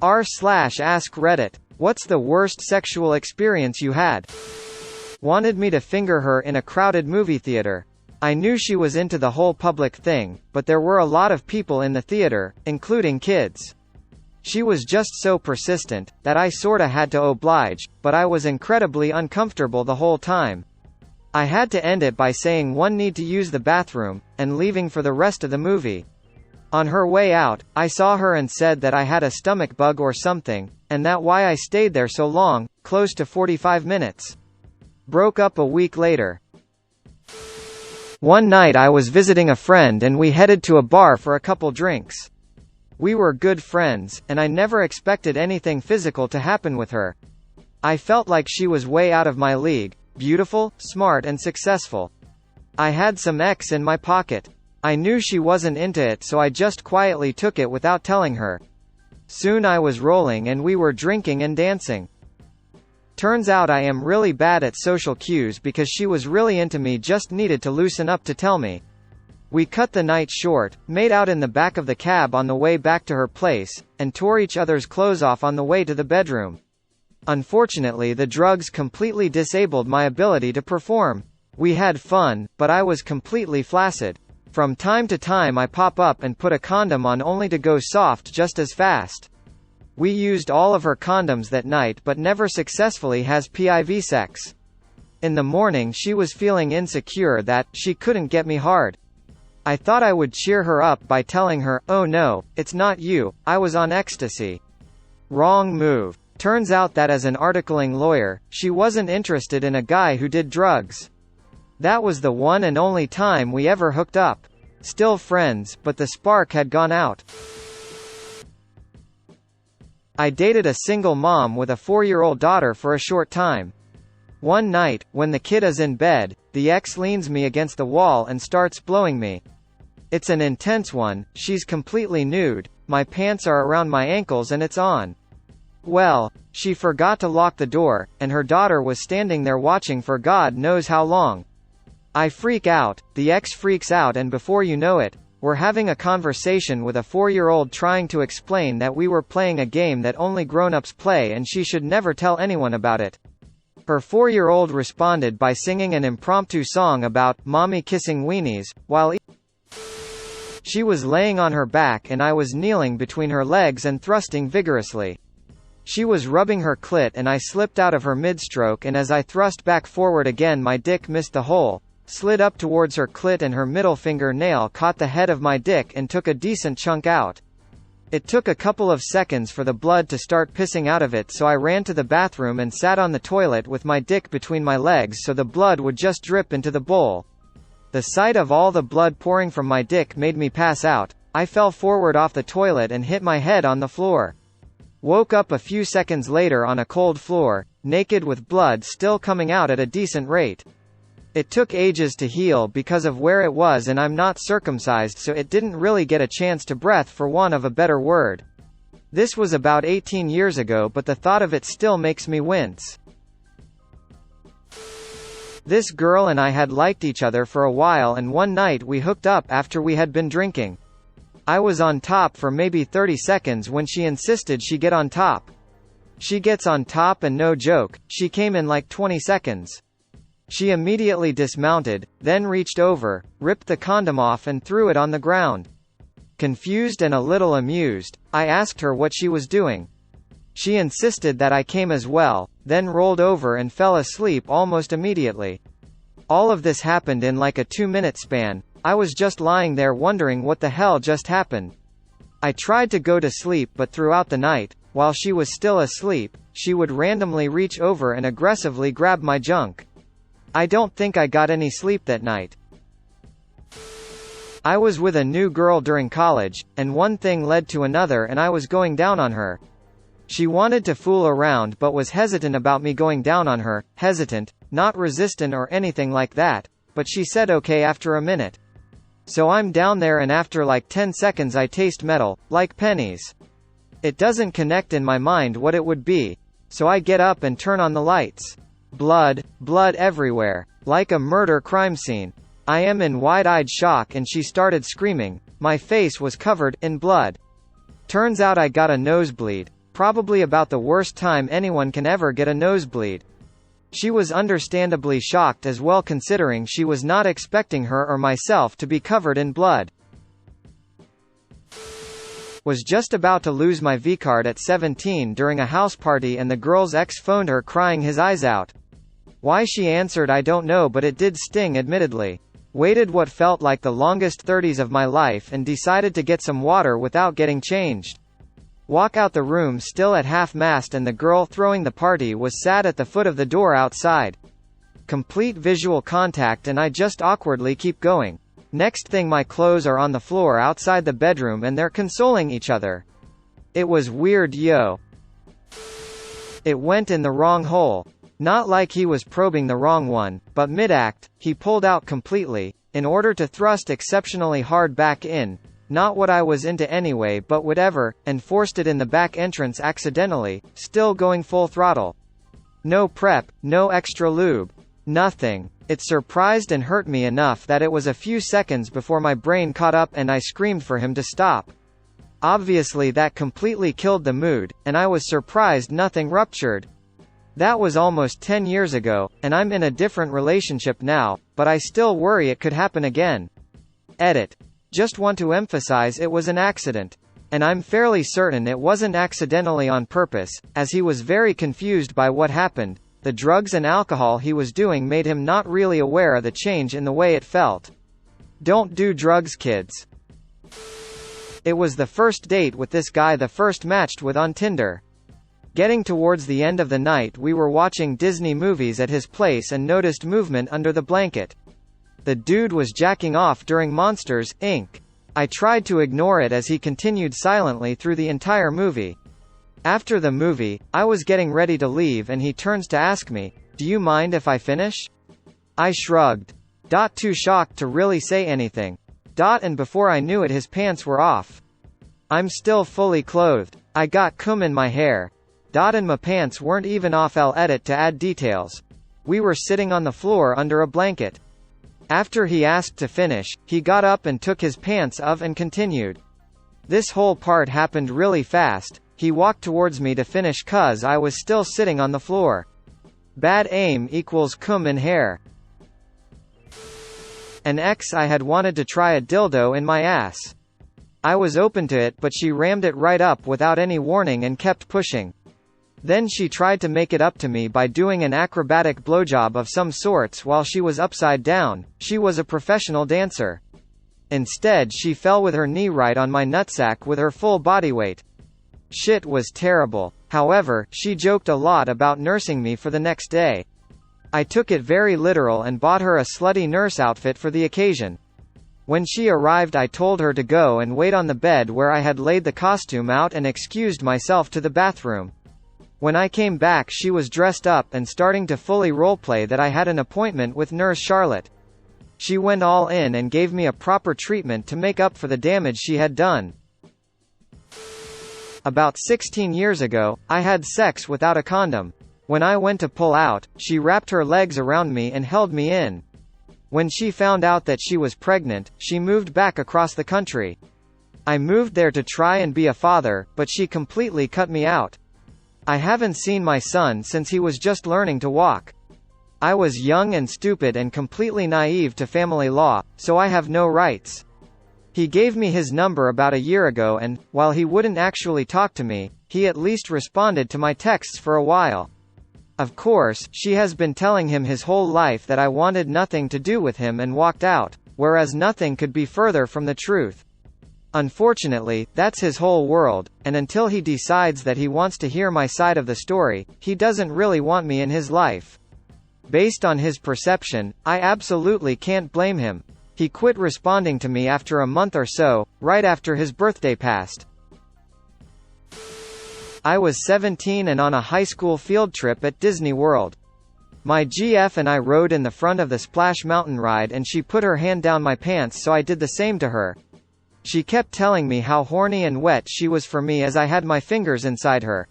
r/AskReddit. What's the worst sexual experience you had? Wanted me to finger her in a crowded movie theater. I knew she was into the whole public thing, but there were a lot of people in the theater, including kids. She was just so persistent, that I sorta had to oblige, but I was incredibly uncomfortable the whole time. I had to end it by saying one need to use the bathroom, and leaving for the rest of the movie. On her way out, I saw her and said that I had a stomach bug or something, and that why I stayed there so long, close to 45 minutes. Broke up a week later. One night I was visiting a friend and we headed to a bar for a couple drinks. We were good friends, and I never expected anything physical to happen with her. I felt like she was way out of my league, beautiful, smart and successful. I had some X in my pocket. I knew she wasn't into it, so I just quietly took it without telling her. Soon I was rolling and we were drinking and dancing. Turns out I am really bad at social cues because she was really into me, just needed to loosen up to tell me. We cut the night short, made out in the back of the cab on the way back to her place, and tore each other's clothes off on the way to the bedroom. Unfortunately, the drugs completely disabled my ability to perform. We had fun, but I was completely flaccid. From time to time I pop up and put a condom on only to go soft just as fast. We used all of her condoms that night but never successfully has PIV sex. In the morning she was feeling insecure that she couldn't get me hard. I thought I would cheer her up by telling her, "Oh no, it's not you, I was on ecstasy." Wrong move. Turns out that as an articling lawyer, she wasn't interested in a guy who did drugs. That was the one and only time we ever hooked up. Still friends, but the spark had gone out. I dated a single mom with a 4-year-old daughter for a short time. One night, when the kid is in bed, the ex leans me against the wall and starts blowing me. It's an intense one, she's completely nude, my pants are around my ankles and it's on. Well, she forgot to lock the door, and her daughter was standing there watching for God knows how long. I freak out, the ex freaks out, and before you know it, we're having a conversation with a 4-year-old trying to explain that we were playing a game that only grown-ups play and she should never tell anyone about it. Her 4-year-old responded by singing an impromptu song about mommy kissing weenies, while she was laying on her back and I was kneeling between her legs and thrusting vigorously. She was rubbing her clit and I slipped out of her mid-stroke, and as I thrust back forward again my dick missed the hole, slid up towards her clit, and her middle finger nail caught the head of my dick and took a decent chunk out. It took a couple of seconds for the blood to start pissing out of it, so I ran to the bathroom and sat on the toilet with my dick between my legs so the blood would just drip into the bowl. The sight of all the blood pouring from my dick made me pass out. I fell forward off the toilet and hit my head on the floor. Woke up a few seconds later on a cold floor, naked with blood still coming out at a decent rate. It took ages to heal because of where it was, and I'm not circumcised, so it didn't really get a chance to breathe, for want of a better word. This was about 18 years ago, but the thought of it still makes me wince. This girl and I had liked each other for a while, and one night we hooked up after we had been drinking. I was on top for maybe 30 seconds when she insisted she get on top. She gets on top, and no joke, she came in like 20 seconds. She immediately dismounted, then reached over, ripped the condom off and threw it on the ground. Confused and a little amused, I asked her what she was doing. She insisted that I came as well, then rolled over and fell asleep almost immediately. All of this happened in like a 2-minute span. I was just lying there wondering what the hell just happened. I tried to go to sleep, but throughout the night, while she was still asleep, she would randomly reach over and aggressively grab my junk. I don't think I got any sleep that night. I was with a new girl during college, and one thing led to another and I was going down on her. She wanted to fool around but was hesitant about me going down on her, hesitant, not resistant or anything like that, but she said okay after a minute. So I'm down there and after like 10 seconds I taste metal, like pennies. It doesn't connect in my mind what it would be, so I get up and turn on the lights. Blood everywhere. Like a murder crime scene. I am in wide-eyed shock and she started screaming. My face was covered in blood. Turns out I got a nosebleed. probably about the worst time anyone can ever get a nosebleed. She was understandably shocked as well, considering she was not expecting her or myself to be covered in blood. Was just about to lose my V-card at 17 during a house party, and the girl's ex phoned her crying his eyes out. Why she answered I don't know, but it did sting admittedly. Waited what felt like the longest 30s of my life and decided to get some water without getting changed. Walk out the room still at half-mast, and the girl throwing the party was sat at the foot of the door outside. Complete visual contact, and I just awkwardly keep going. Next thing my clothes are on the floor outside the bedroom and they're consoling each other. It was weird, yo. It went in the wrong hole. Not like he was probing the wrong one, but mid-act, he pulled out completely, in order to thrust exceptionally hard back in. Not what I was into anyway, but whatever, and forced it in the back entrance accidentally, still going full throttle. No prep, no extra lube. Nothing. It surprised and hurt me enough that it was a few seconds before my brain caught up and I screamed for him to stop. Obviously that completely killed the mood, and I was surprised nothing ruptured. That was almost 10 years ago, and I'm in a different relationship now, but I still worry it could happen again. Edit. Just want to emphasize it was an accident. And I'm fairly certain it wasn't accidentally on purpose, as he was very confused by what happened. The drugs and alcohol he was doing made him not really aware of the change in the way it felt. Don't do drugs, kids. It was the first date with this guy the first matched with on Tinder. Getting towards the end of the night, we were watching Disney movies at his place and noticed movement under the blanket. The dude was jacking off during Monsters, Inc. I tried to ignore it as he continued silently through the entire movie. After the movie, I was getting ready to leave and he turns to ask me, "Do you mind if I finish?" I shrugged. Too shocked to really say anything. And before I knew it his pants were off. I'm still fully clothed. I got cum in my hair. And my pants weren't even off. I'll edit to add details. We were sitting on the floor under a blanket. After he asked to finish, he got up and took his pants off and continued. This whole part happened really fast. He walked towards me to finish cuz I was still sitting on the floor. Bad aim equals cum in hair. An ex I had wanted to try a dildo in my ass. I was open to it, but she rammed it right up without any warning and kept pushing. Then she tried to make it up to me by doing an acrobatic blowjob of some sorts while she was upside down. She was a professional dancer. Instead she fell with her knee right on my nutsack with her full body weight. Shit was terrible. However, she joked a lot about nursing me for the next day. I took it very literal and bought her a slutty nurse outfit for the occasion. When she arrived I told her to go and wait on the bed where I had laid the costume out and excused myself to the bathroom. When I came back she was dressed up and starting to fully roleplay that I had an appointment with Nurse Charlotte. She went all in and gave me a proper treatment to make up for the damage she had done. About 16 years ago, I had sex without a condom. When I went to pull out, she wrapped her legs around me and held me in. When she found out that she was pregnant, she moved back across the country. I moved there to try and be a father, but she completely cut me out. I haven't seen my son since he was just learning to walk. I was young and stupid and completely naive to family law, so I have no rights. He gave me his number about a year ago and, while he wouldn't actually talk to me, he at least responded to my texts for a while. Of course, she has been telling him his whole life that I wanted nothing to do with him and walked out, whereas nothing could be further from the truth. Unfortunately, that's his whole world, and until he decides that he wants to hear my side of the story, he doesn't really want me in his life. Based on his perception, I absolutely can't blame him. He quit responding to me after a month or so, right after his birthday passed. I was 17 and on a high school field trip at Disney World. My GF and I rode in the front of the Splash Mountain ride and she put her hand down my pants so I did the same to her. She kept telling me how horny and wet she was for me as I had my fingers inside her.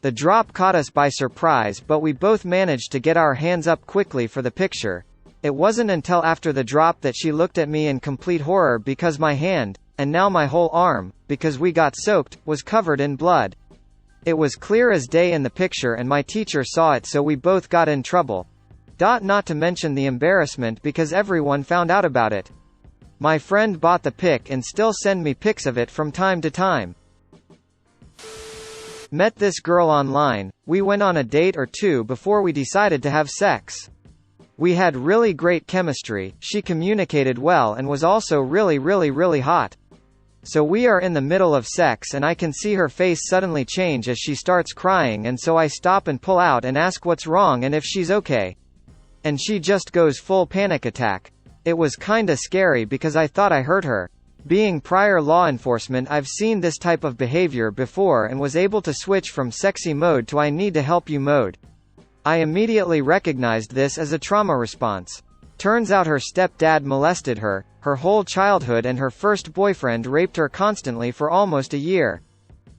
The drop caught us by surprise, but we both managed to get our hands up quickly for the picture. It wasn't until after the drop that she looked at me in complete horror because my hand, and now my whole arm, because we got soaked, was covered in blood. It was clear as day in the picture and my teacher saw it, so we both got in trouble. Not to mention the embarrassment because everyone found out about it. My friend bought the pic and still send me pics of it from time to time. Met this girl online. We went on a date or two before we decided to have sex. We had really great chemistry, she communicated well and was also really hot. So we are in the middle of sex and I can see her face suddenly change as she starts crying, and so I stop and pull out and ask what's wrong and if she's okay. And she just goes full panic attack. It was kinda scary because I thought I hurt her. Being prior law enforcement, I've seen this type of behavior before and was able to switch from sexy mode to I need to help you mode. I immediately recognized this as a trauma response. Turns out her stepdad molested her, her whole childhood, and her first boyfriend raped her constantly for almost a year.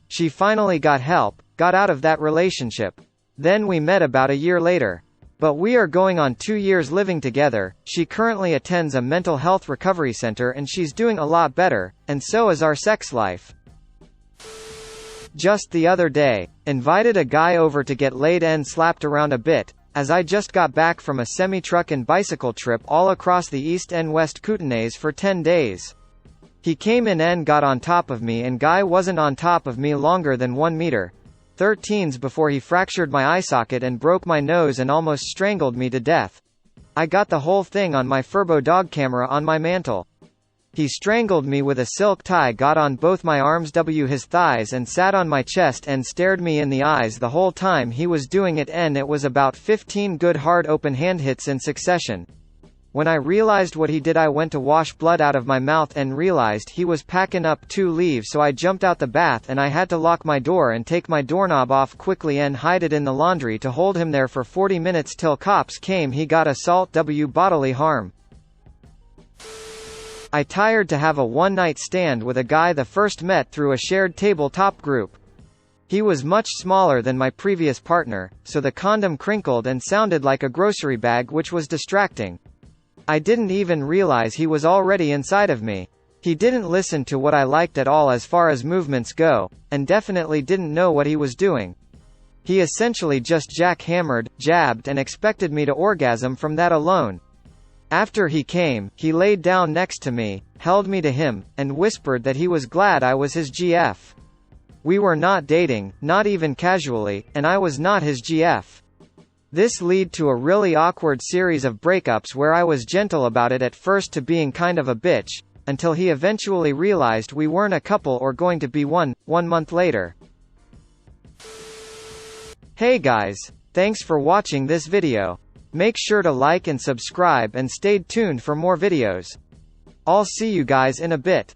She finally got help, got out of that relationship. Then we met about a year later. But we are going on 2 years living together. She currently attends a mental health recovery center and she's doing a lot better, and so is our sex life. Just the other day, invited a guy over to get laid and slapped around a bit, as I just got back from a semi-truck and bicycle trip all across the East and West Kootenays for 10 days. He came in and got on top of me, and guy wasn't on top of me longer than 1 meter. 13s before he fractured my eye socket and broke my nose and almost strangled me to death. I got the whole thing on my Furbo dog camera on my mantle. He strangled me with a silk tie, got on both my arms, his thighs, and sat on my chest and stared me in the eyes the whole time he was doing it, and it was about 15 good hard open hand hits in succession. When I realized what he did, I went to wash blood out of my mouth and realized he was packing up to leave, so I jumped out the bath and I had to lock my door and take my doorknob off quickly and hide it in the laundry to hold him there for 40 minutes till cops came. He got assault bodily harm. I tired to have a one-night stand with a guy the first met through a shared tabletop group. He was much smaller than my previous partner, so the condom crinkled and sounded like a grocery bag, which was distracting. I didn't even realize he was already inside of me. He didn't listen to what I liked at all as far as movements go, and definitely didn't know what he was doing. He essentially just jackhammered, jabbed, and expected me to orgasm from that alone. After he came, he laid down next to me, held me to him, and whispered that he was glad I was his GF. We were not dating, not even casually, and I was not his GF. This led to a really awkward series of breakups where I was gentle about it at first to being kind of a bitch, until he eventually realized we weren't a couple or going to be one month later. Hey guys, thanks for watching this video. Make sure to like and subscribe and stay tuned for more videos. I'll see you guys in a bit.